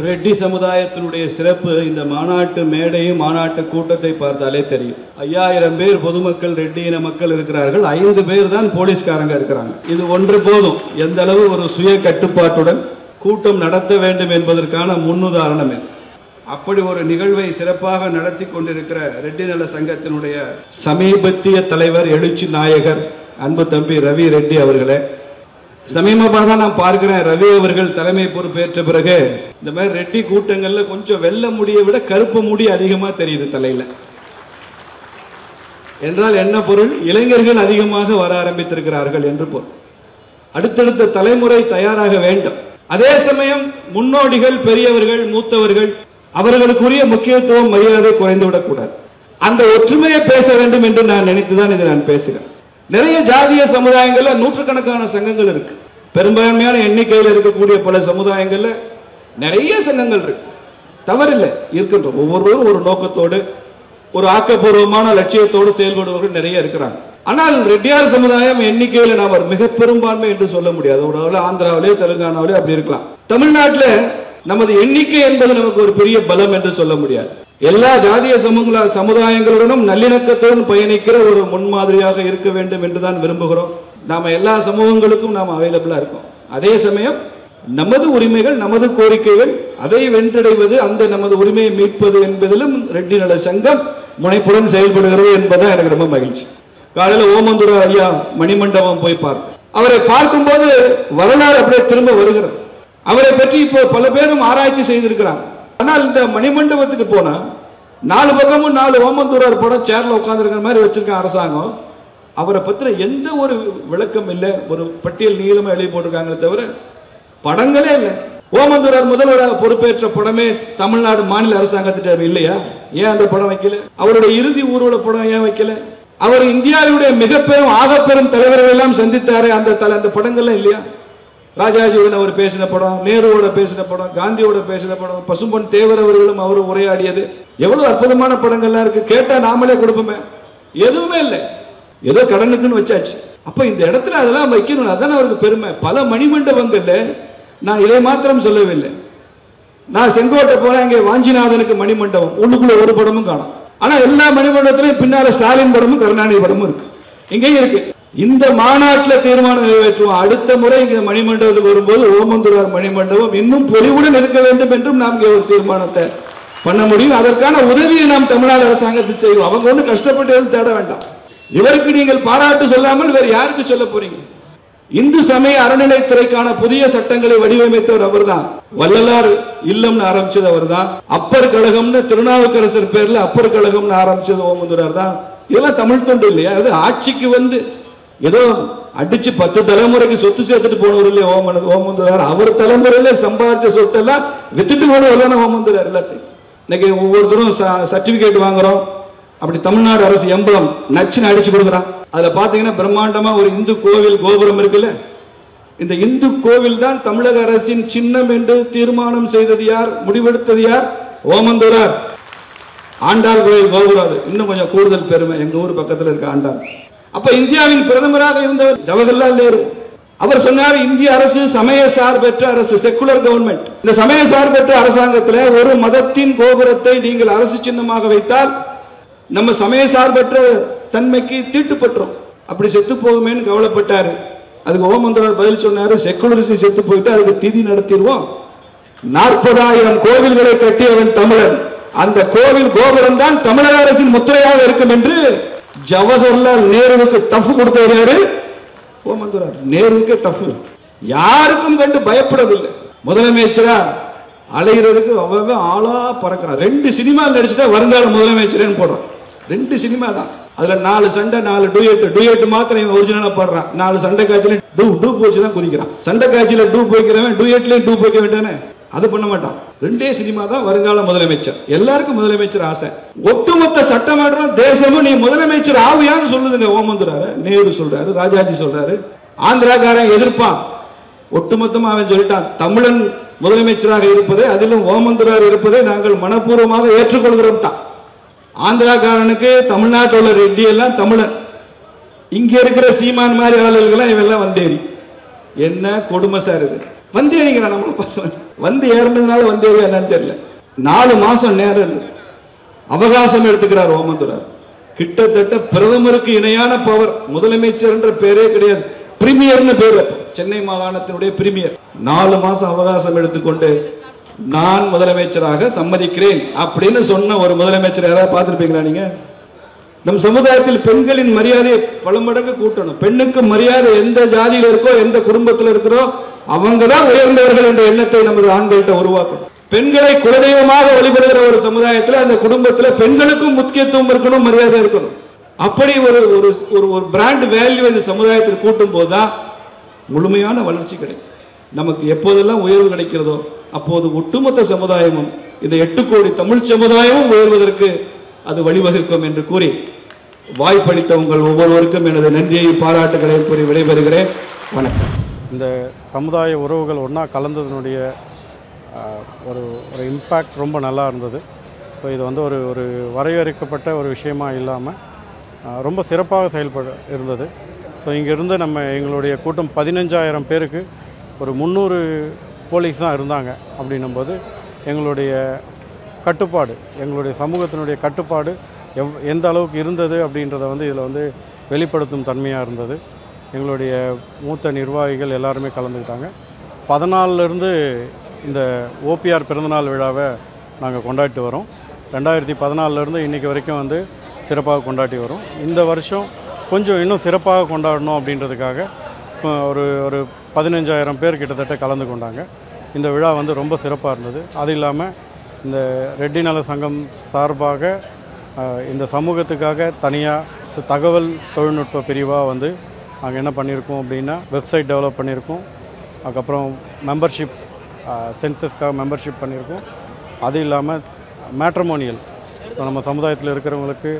ரெட்டி சமுதாயத்தினுடைய சிறப்பு இந்த மாநாட்டு மேடையும் மாநாட்டு கூட்டத்தை பார்த்தாலே தெரியும். 5000 பேர் பொதுமக்கள் ரெட்டி இன மக்கள் இருக்கிறார்கள். 5 பேர் தான் போலீஸ்காரங்க இருக்கிறாங்க. இது ஒன்று போதும் எந்த அளவு ஒரு சுய கட்டுப்பாட்டுடன் கூட்டம் நடத்த வேண்டும் என்பதற்கான முன்னுதாரணம் இது. அப்படி ஒரு நிகழ்வை சிறப்பாக நடத்தி கொண்டிருக்கிற ரெட்டி நல சங்கத்தினுடைய சமீபத்திய தலைவர், எழுச்சி நாயகர், அன்பு தம்பி ரவி ரெட்டி அவர்களே, சமீபமாக தான் நான் பார்க்கிறேன், ரவி அவர்கள் தலைமை பொறுப்பேற்ற பிறகு இந்த மாதிரி ரெட்டி கூட்டங்கள்ல கொஞ்சம் வெள்ளை முடியை விட கருப்பு முடி அதிகமா தெரியுது தலையில. என்றால் என்ன பொருள்? இளைஞர்கள் அதிகமாக வர ஆரம்பித்திருக்கிறார்கள் என்று பொருள். அடுத்தடுத்த தலைமுறை தயாராக வேண்டும். அதே சமயம் முன்னோடிகள், பெரியவர்கள், மூத்தவர்கள், அவர்களுக்குரிய முக்கியத்துவம், மரியாதை குறைந்துவிடக் கூடாது. அந்த ஒற்றுமையை பேச வேண்டும் என்று நான் நினைத்துதான் இதை நான் பேசுகிறேன். நிறைய ஜாதிய சமுதாயங்கள்ல நூற்றுக்கணக்கான சங்கங்கள் இருக்கு. பெரும்பான்மையான எண்ணிக்கையில் இருக்கக்கூடிய பல சமுதாயங்கள்ல நிறைய சங்கங்கள் இருக்கு. தவறில்லை, இருக்கின்றோம். ஒவ்வொருவரும் ஒரு நோக்கத்தோடு, ஒரு ஆக்கப்பூர்வமான லட்சியத்தோடு செயல்படுவர்கள் நிறைய இருக்கிறாங்க. ஆனால் ரெட்டியார் சமுதாயம் எண்ணிக்கையில் நாம் மிக பெரும்பான்மை என்று சொல்ல முடியாது. ஒரு ஆந்திராவிலே, தெலுங்கானாவிலே அப்படி இருக்கலாம். தமிழ்நாட்டில் நமது எண்ணிக்கை என்பது நமக்கு ஒரு பெரிய பலம் என்று சொல்ல முடியாது. எல்லா ஜாதிய சமுதாயங்களுடனும் நல்லிணக்கத்துடன் பயணிக்கிற ஒரு முன்மாதிரியாக இருக்க வேண்டும் என்றுதான் விரும்புகிறோம். நாம எல்லா சமூகங்களுக்கும் நாம் அவைலபிளா இருக்கோம். அதே சமயம் நமது உரிமைகள், நமது கோரிக்கைகள், அதை வென்றடைவது, அந்த நமது உரிமையை மீட்பது என்பதிலும் ரெட்டி நல சங்கம் முனைப்புடன் செயல்படுகிறது என்பதுதான் எனக்கு ரொம்ப மகிழ்ச்சி. காலையில ஓமந்தூர ஐயா மணிமண்டபம் போய் பார்த்தேன். அவரை பார்க்கும்போது வரலாறு அப்படியே திரும்ப வருகிறது. அவரை பற்றி இப்போ பல பேரும் ஆராய்ச்சி செய்திருக்கிறாங்க. ஆனால் இந்த மணிமண்டபத்துக்கு போனா 4 பக்கமும் 4 ஓமந்தூரார் படம் சேர்ல உட்கார்ந்துருக்கிற மாதிரி வச்சிருக்க அரசாங்கம். அவரை பத்திர எந்த ஒரு விளக்கம் இல்லை. ஒரு பட்டியல் நீளமா எழுதி போட்டிருக்காங்களே தவிர படங்களே இல்லை. ஓமந்தூரார் முதல்வராக பொறுப்பேற்ற படமே தமிழ்நாடு மாநில அரசாங்கத்திட்ட இல்லையா? ஏன் அந்த படம் வைக்கல? அவருடைய இறுதி ஊர்வல படம் ஏன் வைக்கல? அவர் இந்தியாவுடைய மிகப்பெரும் ஆகப்பெரும் தலைவர்கள் எல்லாம் சந்தித்தாரே, அந்த படங்கள்லாம் இல்லையா? ராஜாஜியுடன் அவர் பேசின படம், நேருவோட பேசின படம், காந்தியோட பேசின படம், பசும்பொன் தேவர் அவர்களும் அவரும் உரையாடியது, எவ்வளவு அற்புதமான படங்கள்லாம் இருக்கு. கேட்டா நாமளே கொடுப்போமே, எதுவுமே இல்லை, ஏதோ கடனுக்குன்னு வச்சாச்சு. அப்ப இந்த இடத்துல அதெல்லாம் வைக்கணும், அதான் அவருக்கு பெருமை. பல மணிமண்டபங்கள்ல நான் இதை மாத்திரம் சொல்லவில்லை. நான் செங்கோட்டை போறேன், இங்கே வாஞ்சிநாதனுக்கு மணிமண்டபம், உள்ளுக்குள்ள ஒரு படமும் காணும். ஆனா எல்லா மணிமண்டபத்திலையும் பின்னால ஸ்டாலின் படமும் கருணாநிதி படமும் இருக்கு, இங்கேயும் இருக்கு. இந்த மாநாட்டில் தீர்மானம் நிறைவேற்றுவோம், அடுத்த முறை இங்க மணிமண்டபத்துக்கு வரும்போது ஓமந்தூரார் மணிமண்டபம் இன்னும் பொலிவுடன் இருக்க வேண்டும் என்றும் நாம் இங்கே ஒரு தீர்மானத்தை பண்ண முடியும். அதற்கான உதவியை நாம் தமிழ்நாடு அரசாங்கத்துக்கு செய்வோம். அவங்க ஒன்றும் கஷ்டப்பட்டு எதுவும் தேட வேண்டாம். இவருக்கு நீங்கள் பாராட்டு சொல்லாமல் வேறு யாருக்கு சொல்ல போறீங்க? இந்து சமய அறநிலைத்துறைக்கான புதிய சட்டங்களை வடிவமைத்தவர் அவர்தான். வள்ளலார் இல்லம்னு ஆரம்பிச்சது அவர்தான். அப்பர் கழகம்னு திருநாவுக்கரசர் பேர்ல அப்பர் கழகம்னு ஆரம்பிச்சது ஓமந்தூரார் தான். இதெல்லாம் தமிழ் தொண்டு இல்லையா? அது ஆட்சிக்கு வந்து ஏதோ அடிச்சு 10 தலைமுறைக்கு சொத்து சேர்த்துட்டு போனவர் இல்லையா ஓமந்தூரார்? அவர் தலைமுறையில சம்பாதிச்ச சொத்தெல்லாம் வித்துட்டு போனவர் ஓமந்தூரார். எல்லாத்தையும் இன்னைக்கு ஒவ்வொருத்தரும் சர்டிபிகேட் வாங்குறோம், அப்படி தமிழ்நாடு அரசு எம்பளம் நச்சுன்னு அடிச்சு கொடுக்குறான். அதுல பாத்தீங்கன்னா பிரம்மாண்டமா ஒரு இந்து கோவில் கோபுரம் இருக்குல்ல, இந்த இந்து கோவில் தான் தமிழக அரசின் சின்னம் என்று தீர்மானம் செய்தது யார், முடிவெடுத்தது யார்? ஓமந்தூரார். ஆண்டாள் கோயில் கோபுரம், இன்னும் கொஞ்சம் கூடுதல் பெருமை, எங்க ஊர் பக்கத்துல இருக்க ஆண்டாள். அப்ப இந்தியாவின் பிரதமராக இருந்தவர் ஜவஹர்லால் நேரு. அவர் சொன்னார், இந்திய அரசு சமய சார்பற்ற அரசு, செக்குலர் கவர்மெண்ட். இந்த சமய சார்பற்ற அரசாங்கத்தில் ஒரு மதத்தின் கோபுரத்தை நீங்கள் அரசு சின்னமாக வைத்தால் நம்ம சமய சார்பற்ற தன்மைக்கு தீட்டுப்பட்டோம், அப்படி செத்து போகுமேன்னு கவலைப்பட்டாரு. அதுக்கு ஓமந்தூரார் பதில் சொன்னாரு, செக்குலரிசம் செத்து போயிட்டு அதுக்கு திதி நடத்திடுவோம். 40,000 கோவில்களை கட்டியவன் தமிழன், அந்த கோவில் கோபுரம் தான் தமிழக அரசின் முத்திரையாக இருக்கும் என்று ஜவஹர்லால் நேருவுக்கு டஃப் கொடுத்தாரு ஓமந்தூரார். நேருவுக்கு டஃப், யாருக்கும் கண்டு பயப்படவில்லை. முதலமைச்சரா அலைகிறதுக்கு அவங்க ஆளா பறக்கிறான். 2 சினிமா நடிச்சுட்டா வருங்கால முதலமைச்சரேன்னு போடுறான். 2 சினிமா தான், அதுல 4 சண்டை 4 டூயட் மாத்திரம் இவன் ஒரிஜினலா பாடுறான். 4 சண்டை காட்சியில டூ போச்சு தான் குதிக்கிறான். சண்டை காட்சியில டூ போய்க்கிறவன் டூயட்லயும் டூ போய்க்க வேண்டானே, அது பண்ண மாட்டான். 2 சினிமா தான் வருங்கால முதலமைச்சர். எல்லாருக்கும் முதலமைச்சர் ஆசை. ஒட்டுமொத்த சட்டமன்றம் தேசமும் நீ முதலமைச்சர் ஆவியான்னு சொல்லுதுங்க. ஓமந்தூரார் நேரு சொல்றாரு, ராஜாஜி சொல்றாரு, ஆந்திராக்காரன் எதிர்ப்பான். ஒட்டுமொத்தமா அவன் சொல்லிட்டான், தமிழன் முதலமைச்சராக இருப்பதை, அதிலும் ஓமந்தூரார் இருப்பதை நாங்கள் மனப்பூர்வமாக ஏற்றுக்கொள்கிறோம். ஆந்திராக்காரனுக்கு தமிழ்நாட்டில் உள்ள ரெட்டி எல்லாம் தமிழன், இங்க இருக்கிற சீமான் மாதிரி ஆளுகள் இவெல்லாம் வந்தேரி. என்ன கொடுமை சார் இது, வந்தேறிங்கிறான். நம்ம வந்து ஏறினதுனால வந்தேரி என்னன்னு தெரியல. 4 மாசம் நேரம் அவகாசம் எடுத்துக்கிறார் ஓமந்தூரார். கிட்டத்தட்ட பிரதமருக்கு இணையான பவர். முதலமைச்சர் என்ற பேரே கிடையாது, பிரீமியர்னு பேரு. சென்னை மாகாணத்தினுடைய பிரீமியர் 4 மாசம் அவகாசம் எடுத்துக்கொண்டு நான் முதலமைச்சராக சம்மதிக்கிறேன் அப்படின்னு சொன்ன ஒரு முதலமைச்சர் யாராவது பார்த்திருப்பீங்களா நீங்க? நம் சமுதாயத்தில் பெண்களின் மரியாதையை பல மடங்கு கூட்டணும். பெண்ணுக்கு மரியாதை எந்த ஜாதியில இருக்கோ, எந்த குடும்பத்தில் இருக்கிறோ, அவங்க தான் உயர்ந்தவர்கள் என்ற எண்ணத்தை நமது ஆண்கள்கிட்ட உருவாக்கணும். பெண்களை குலதெய்வமாக வழிபடுகிற ஒரு சமுதாயத்தில் அந்த குடும்பத்தில் பெண்களுக்கும் முக்கியத்துவம் இருக்கணும், மரியாதை இருக்கணும். அப்படி ஒரு ஒரு பிராண்ட் வேல்யூ இந்த சமுதாயத்தில் கூட்டும் போதுதான் முழுமையான வளர்ச்சி கிடைக்கும். நமக்கு எப்போதெல்லாம் உயர்வு கிடைக்கிறதோ அப்போது ஒட்டுமொத்த சமுதாயமும், இந்த 8 கோடி தமிழ் சமுதாயமும் உயர்வதற்கு அது வழிவகுக்கும் என்று கூறி வாய்ப்பளித்த உங்கள் ஒவ்வொருவருக்கும் எனது நன்றியை பாராட்டுகளை கூறி விடைபெறுகிறேன். வணக்கம். இந்த சமுதாய உறவுகள் ஒன்றா கலந்ததனுடைய ஒரு இம்பேக்ட் ரொம்ப நல்லா இருந்தது. ஸோ இது வந்து ஒரு வரையறுக்கப்பட்ட ஒரு விஷயமா இல்லாமல் ரொம்ப சிறப்பாக இருந்தது. ஸோ இங்கேருந்து எங்களுடைய கூட்டம் 15,000 பேருக்கு ஒரு 300 போலீஸ் தான் இருந்தாங்க. அப்படின்னும்போது எங்களுடைய கட்டுப்பாடு, எங்களுடைய சமூகத்தினுடைய கட்டுப்பாடு எந்த அளவுக்கு இருந்தது அப்படின்றத வந்து இதில் வந்து வெளிப்படுத்தும் தன்மையாக இருந்தது. எங்களுடைய மூத்த நிர்வாகிகள் எல்லாருமே கலந்துக்கிட்டாங்க. 14லேருந்து இந்த ஓபிஆர் பிறந்தநாள் விழாவை நாங்கள் கொண்டாடிட்டு வரோம். 2014லேருந்து இன்றைக்கி வரைக்கும் வந்து சிறப்பாக கொண்டாடி வரோம். இந்த வருஷம் கொஞ்சம் இன்னும் சிறப்பாக கொண்டாடணும் அப்படின்றதுக்காக ஒரு 15,000 பேர் கிட்டத்தட்ட கலந்து கொண்டாங்க. இந்த விழா வந்து ரொம்ப சிறப்பாக இருந்தது. அது இல்லாமல் இந்த ரெட்டி நல சங்கம் சார்பாக இந்த சமூகத்துக்காக தனியாக தகவல் தொழில்நுட்ப பிரிவாக வந்து நாங்கள் என்ன பண்ணியிருக்கோம் அப்படின்னா வெப்சைட் டெவலப் பண்ணியிருக்கோம். அதுக்கப்புறம் மெம்பர்ஷிப் சென்சஸ்க்காக மெம்பர்ஷிப் பண்ணியிருக்கோம். அது இல்லாமல் மேட்ரிமோனியல், நம்ம சமுதாயத்தில் இருக்கிறவங்களுக்கு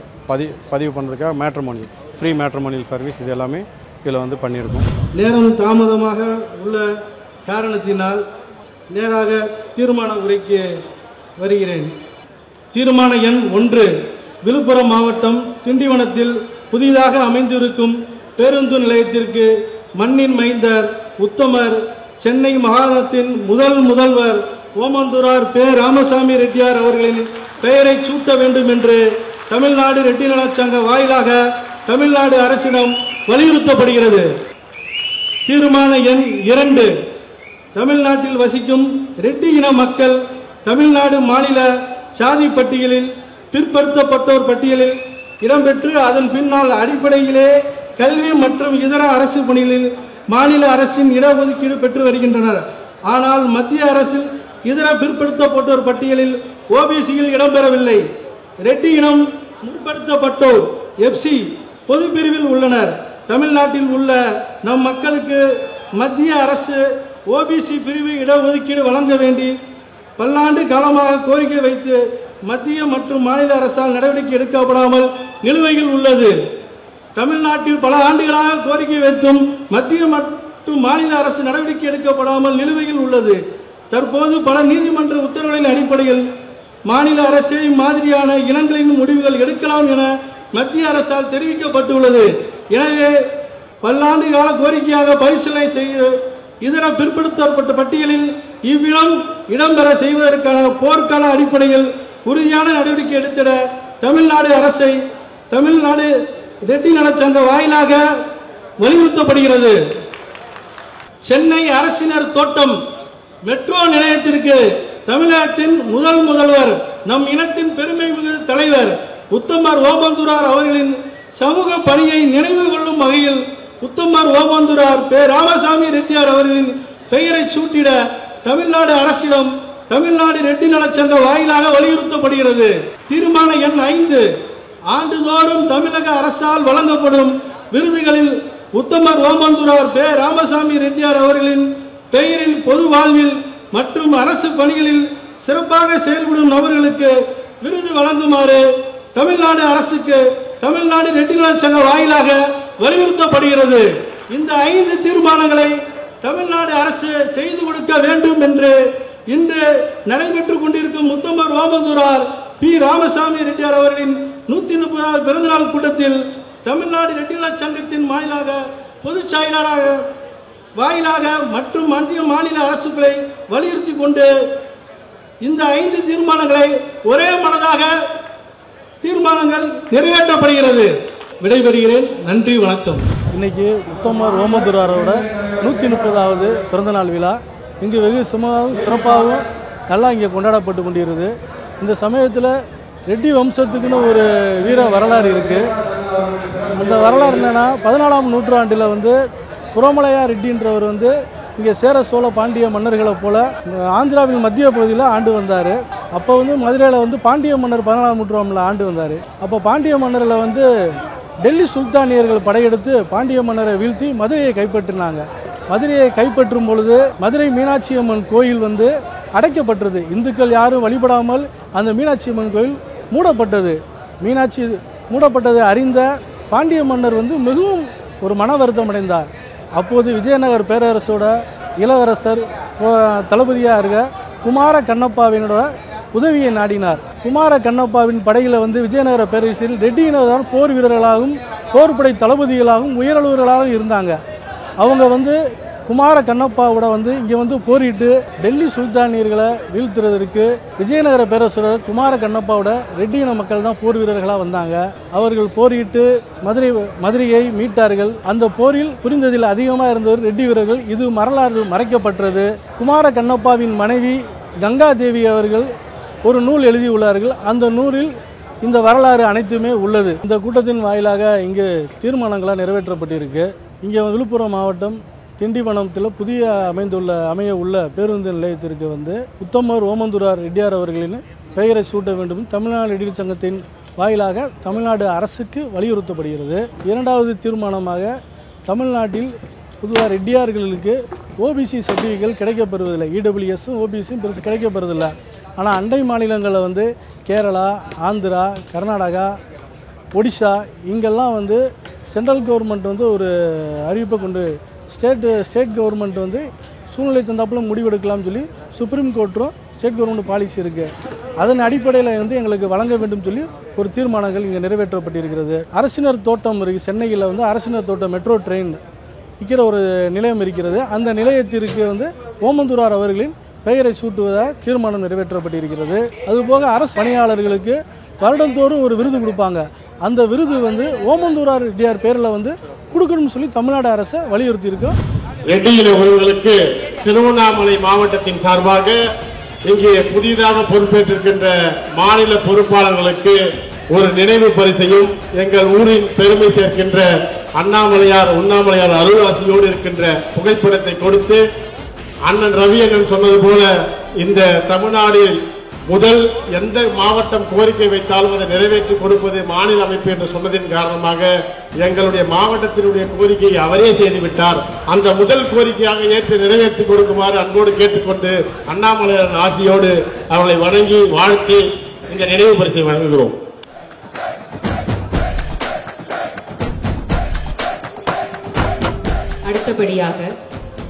பதிவு பண்ணுறதுக்காக மேட்ரிமோனியல், ஃப்ரீ மேட்ரிமோனியல் சர்வீஸ், இது எல்லாமே இதில் வந்து பண்ணியிருக்கோம். நேரம் தாமதமாக உள்ள காரணத்தினால் நேராக தீர்மான உரைக்கு வருகிறேன். தீர்மான எண் 1, விழுப்புரம் மாவட்டம் திண்டிவனத்தில் புதிதாக அமைந்திருக்கும் பேருந்து நிலையத்திற்கு மண்ணின் மைந்தர் உத்தமர் சென்னை மாகாணத்தின் முதல்வர் ஓமந்தூரார் பே. ராமசாமி ரெட்டியார் அவர்களின் பெயரை சூட்ட வேண்டும் என்று தமிழ்நாடு ரெட்டி நலச்சங்க வாயிலாக தமிழ்நாடு அரசிடம் வலியுறுத்தப்படுகிறது. தீர்மான எண் 2, தமிழ்நாட்டில் வசிக்கும் ரெட்டி இன மக்கள் தமிழ்நாடு மாநில சாதி பட்டியலில் பிற்படுத்தப்பட்டோர் பட்டியலில் இடம்பெற்று அதன் பின்னால் அடிப்படையிலே கல்வி மற்றும் இதர அரசு பணிகளில் மாநில அரசின் இடஒதுக்கீடு பெற்று வருகின்றனர். ஆனால் மத்திய அரசில் இதர பிற்படுத்தப்பட்டோர் பட்டியலில் ஓபிசியில் இடம்பெறவில்லை. ரெட்டி இனம் முற்படுத்தப்பட்டோர் எஃப்சி பொது பிரிவில் உள்ளனர். தமிழ்நாட்டில் உள்ள நம் மக்களுக்கு மத்திய அரசு ஓபிசி பிரிவு இடஒதுக்கீடு வழங்க வேண்டி பல்லாண்டு காலமாக கோரிக்கை வைத்து மத்திய மற்றும் மாநில அரசால் நடவடிக்கை எடுக்கப்படாமல் நிலுவையில் உள்ளது. தமிழ்நாட்டில் பல ஆண்டுகளாக கோரிக்கை வைத்தும் மத்திய மற்றும் மாநில அரசு நடவடிக்கை எடுக்கப்படாமல் நிலுவையில் உள்ளது. தற்போது பல நீதிமன்ற உத்தரவுகளின் அடிப்படையில் மாநில அரசே மாதிரியான இனங்களின் முடிவுகள் எடுக்கலாம் என மத்திய அரசால் தெரிவிக்கப்பட்டுள்ளது. எனவே பல்லாண்டு கால கோரிக்கையாக பரிசீலனை செய்து இதர பிற்படுத்தப்பட்ட பட்டியலில் இவ்விடம் இடம்பெற செய்வதற்கான போர்க்கால அடிப்படையில் உறுதியான நடவடிக்கை எடுத்திட தமிழ்நாடு அரசை தமிழ்நாடு ரெட்டி நலச்சங்க வாயிலாக வலியுறுத்தப்படுகிறது. சென்னை அரசினர் தோட்டம் மெட்ரோ நிலையத்திற்கு தமிழகத்தின் முதல்வர் நம் இனத்தின் பெருமை மிகு தலைவர் உத்தமர் ஓமந்தூரார் அவர்களின் சமூக பணியை நினைவு கொள்ளும் வகையில் உத்தமர் ஓமந்தூரார் பே. ராமசாமி ரெட்டியார் அவர்களின் பெயரை சூட்டிட தமிழ்நாடு அரசிடம் தமிழ்நாடு ரெட்டி நலச்சங்க வாயிலாக வலியுறுத்தப்படுகிறது. தீர்மான எண் 5, ஆண்டுதோறும் தமிழக அரசால் வழங்கப்படும் விருதுகளில் உத்தமர் ஓமந்தூரார் பே. ராமசாமி ரெட்டியார் அவர்களின் பெயரில் பொது வாழ்வில் மற்றும் அரசு பணிகளில் சிறப்பாக செயல்படும் நபர்களுக்கு விருது வழங்குமாறு தமிழ்நாடு அரசுக்கு தமிழ்நாடு ரெட்டி நலச்சங்க வாயிலாக வலியுறுத்தப்படுகிறது. இந்த 5 தீர்மானங்களை தமிழ்நாடு அரசு செய்து கொடுக்க வேண்டும் என்று இன்று நடைபெற்றுக் கொண்டிருக்கும் உத்தமர் ஓமந்தூரார் பி. ராமசாமி ரெட்டியார் அவர்களின் 130வது பிறந்தநாள் கூட்டத்தில் தமிழ்நாடு ரெட்டி நலச்சங்கத்தின் வாயிலாக பொதுச் செயலாளராக வாயிலாக மற்றும் மத்திய மாநில அரசுகளை வலியுறுத்தி கொண்டு இந்த 5 தீர்மானங்களை ஒரே மனதாக தீர்மானங்கள் நிறைவேற்றப்படுகிறது. விடைபெறுகிறேன். நன்றி, வணக்கம். இன்னைக்கு உத்தமர் ஓமந்தூராரோட 130வது பிறந்தநாள் விழா இங்கு வெகு சிறப்பாகவும் நல்லா இங்கே கொண்டாடப்பட்டு கொண்டிருக்குது. இந்த சமயத்தில் ரெட்டி வம்சத்துக்குன்னு ஒரு வீர வரலாறு இருக்குது. அந்த வரலாறு என்னென்னா 14ஆம் நூற்றாண்டில் வந்து புறமலையா ரெட்டின்றவர் வந்து இங்கே சேர சோழ பாண்டிய மன்னர்களை போல் ஆந்திராவின் மத்திய பகுதியில் ஆண்டு வந்தார். அப்போ வந்து மதுரையில் வந்து பாண்டிய மன்னர் 14ஆம் நூற்றாண்டில் ஆண்டு வந்தார். அப்போ பாண்டிய மன்னரில் வந்து டெல்லி சுல்தானியர்கள் படையெடுத்து பாண்டிய மன்னரை வீழ்த்தி மதுரையை கைப்பற்றினாங்க. மதுரையை கைப்பற்றும் பொழுது மதுரை மீனாட்சி அம்மன் கோயில் வந்து அடைக்கப்பட்டது. இந்துக்கள் யாரும் வழிபடாமல் அந்த மீனாட்சி அம்மன் கோயில் மூடப்பட்டது. மீனாட்சி மூடப்பட்டதை அறிந்த பாண்டிய மன்னர் வந்து மிகவும் ஒரு மன வருத்தம் அடைந்தார். அப்போது விஜயநகர் பேரரசோட இளவரசர் தளபதியாக இருக்க குமார கண்ணப்பாவினோட உதவியை நாடினார். குமார கண்ணப்பாவின் படையில் வந்து விஜயநகர பேரரசில் ரெட்டியினர் போர் வீரர்களாகவும் போர்படை தளபதிகளாகவும் உயரலுவர்களாகவும் இருந்தாங்க. அவங்க வந்து குமார கண்ணப்பாவோட வந்து இங்கே வந்து போரிட்டு டெல்லி சுல்தானியர்களை வீழ்த்துறதற்கு விஜயநகர பேரரசர் குமார கண்ணப்பாவோட ரெட்டியின மக்கள் தான் போர் வீரர்களாக வந்தாங்க. அவர்கள் போரிட்டு மதுரையை மீட்டார்கள். அந்த போரில் புரிந்ததில் அதிகமாக இருந்தவர் ரெட்டி வீரர்கள். இது வரலாறு மறைக்கப்பட்டது. குமார கண்ணப்பாவின் மனைவி கங்கா தேவி அவர்கள் ஒரு நூல் எழுதியுள்ளார்கள். அந்த நூலில் இந்த வரலாறு அனைத்துமே உள்ளது. இந்த கூட்டத்தின் வாயிலாக இங்கு தீர்மானங்களாக நிறைவேற்றப்பட்டிருக்கு. இங்கே விழுப்புரம் மாவட்டம் திண்டிவனத்தில் அமைய உள்ள பேருந்து நிலையத்திற்கு வந்து உத்தமர் ஓமந்தூரார் ரெட்டியார் அவர்களின் பெயரை சூட்ட வேண்டும் தமிழ்நாடு ரெட்டி சங்கத்தின் வாயிலாக தமிழ்நாடு அரசுக்கு வலியுறுத்தப்படுகிறது. 2வது தீர்மானமாக தமிழ்நாட்டில் பொதுவாக ரெட்டியார்களுக்கு ஓபிசி சர்டிஃபிகேட் கிடைக்கப்பெறுவதில்லை. இடபிள்யூஎஸும் ஓபிசியும் பெருசு கிடைக்கப்பெறுவதில்லை. ஆனால் அண்டை மாநிலங்களில் வந்து கேரளா, ஆந்திரா, கர்நாடகா, ஒடிஷா இங்கெல்லாம் வந்து சென்ட்ரல் கவர்மெண்ட் வந்து ஒரு அறிவிப்பை கொண்டு ஸ்டேட் கவர்மெண்ட் வந்து சூழ்நிலை தந்தாப்புல முடிவெடுக்கலாம்னு சொல்லி சுப்ரீம் கோர்ட்டும் ஸ்டேட் கவர்மெண்ட் பாலிசி இருக்குது. அதன் அடிப்படையில் வந்து எங்களுக்கு வழங்க வேண்டும் சொல்லி ஒரு தீர்மானங்கள் இங்கே நிறைவேற்றப்பட்டிருக்கிறது. அரசினர் தோட்டம் இருக்குது. சென்னையில் வந்து அரசினர் தோட்டம் மெட்ரோ ட்ரெயின் விற்கிற ஒரு நிலையம் இருக்கிறது. அந்த நிலையத்திற்கு வந்து ஓமந்தூரார் அவர்களின் பெயரை சூட்டுவதாக தீர்மானம் நிறைவேற்றப்பட்டிருக்கிறது. அதுபோக அரசு பணியாளர்களுக்கு வருடந்தோறும் ஒரு விருது கொடுப்பாங்க. அந்த விருது வந்து ஓமந்தூரார் ரெட்டியார் பேரில் வந்து கொடுக்கணும்னு சொல்லி தமிழ்நாடு அரசை வலியுறுத்தி இருக்கோம். ரெட்டி இனவர்களுக்கு திருவண்ணாமலை மாவட்டத்தின் சார்பாக இங்கே புதிதாக பொறுப்பேற்றிருக்கின்ற மாநில பொறுப்பாளர்களுக்கு ஒரு நினைவு பரிசையும் எங்கள் ஊரின் பெருமை சேர்க்கின்ற அண்ணாமலையார் உண்ணாமலையார் அருளாசியோடு இருக்கின்ற புகைப்படத்தை கொடுத்து அண்ணன் ரவி அண்ணன் சொன்னது போல இந்த தமிழ்நாட்டில் முதல் எந்த மாவட்டம் கோரிக்கை வைத்தாலும் அதை நிறைவேற்றி கொடுப்பது மாநில அமைப்பு என்று சொன்னதின் காரணமாக எங்களுடைய மாவட்டத்தினுடைய கோரிக்கையை அவரே செய்துவிட்டார். அந்த முதல் கோரிக்கையாக ஏற்று நிறைவேற்றி கொடுக்குமாறு அன்போடு கேட்டுக்கொண்டு அண்ணாமலையார் ஆசியோடு அவர்களை வணங்கி வாழ்த்தி இந்த நினைவு பரிசை வழங்குகிறோம். அடுத்தபடியாக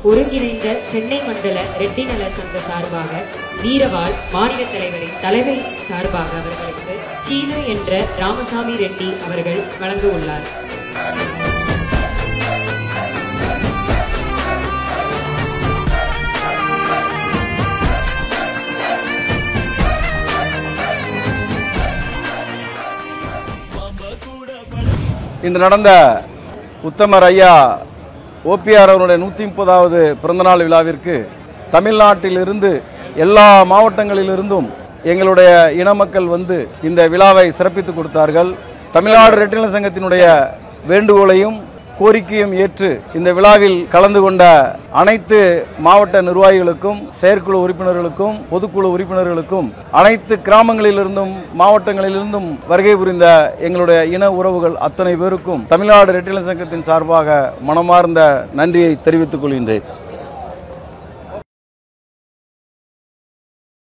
ஒருங்கிணைந்த சென்னை மண்டல ரெட்டி நல சங்க சார்பாக வீரவாள் மாநில தலைவரின் தலைமை சார்பாக அவர்களுக்கு சீனு என்ற ராமசாமி ரெட்டி அவர்கள் வழங்க உள்ளார். இன்று நடந்த உத்தமர் ஐயா ஓபிஆர் அவருடைய 130வது பிறந்தநாள் விழாவிற்கு தமிழ்நாட்டிலிருந்து எல்லா மாவட்டங்களிலிருந்தும் எங்களுடைய இன மக்கள் வந்து இந்த விழாவை சிறப்பித்து கொடுத்தார்கள். தமிழ்நாடு ரெட்டி நல சங்கத்தினுடைய வேண்டுகோளையும் கோரிக்கையும் ஏற்று இந்த விழாவில் கலந்து கொண்ட அனைத்து மாவட்ட நிர்வாகிகளுக்கும் செயற்குழு உறுப்பினர்களுக்கும் பொதுக்குழு உறுப்பினர்களுக்கும் அனைத்து கிராமங்களிலிருந்தும் மாவட்டங்களிலிருந்தும் வருகை புரிந்த எங்களுடைய இன உறவுகள் அத்தனை பேருக்கும் தமிழ்நாடு ரெட்டி நல சங்கத்தின் சார்பாக மனமார்ந்த நன்றியை தெரிவித்துக் கொள்கின்றேன்.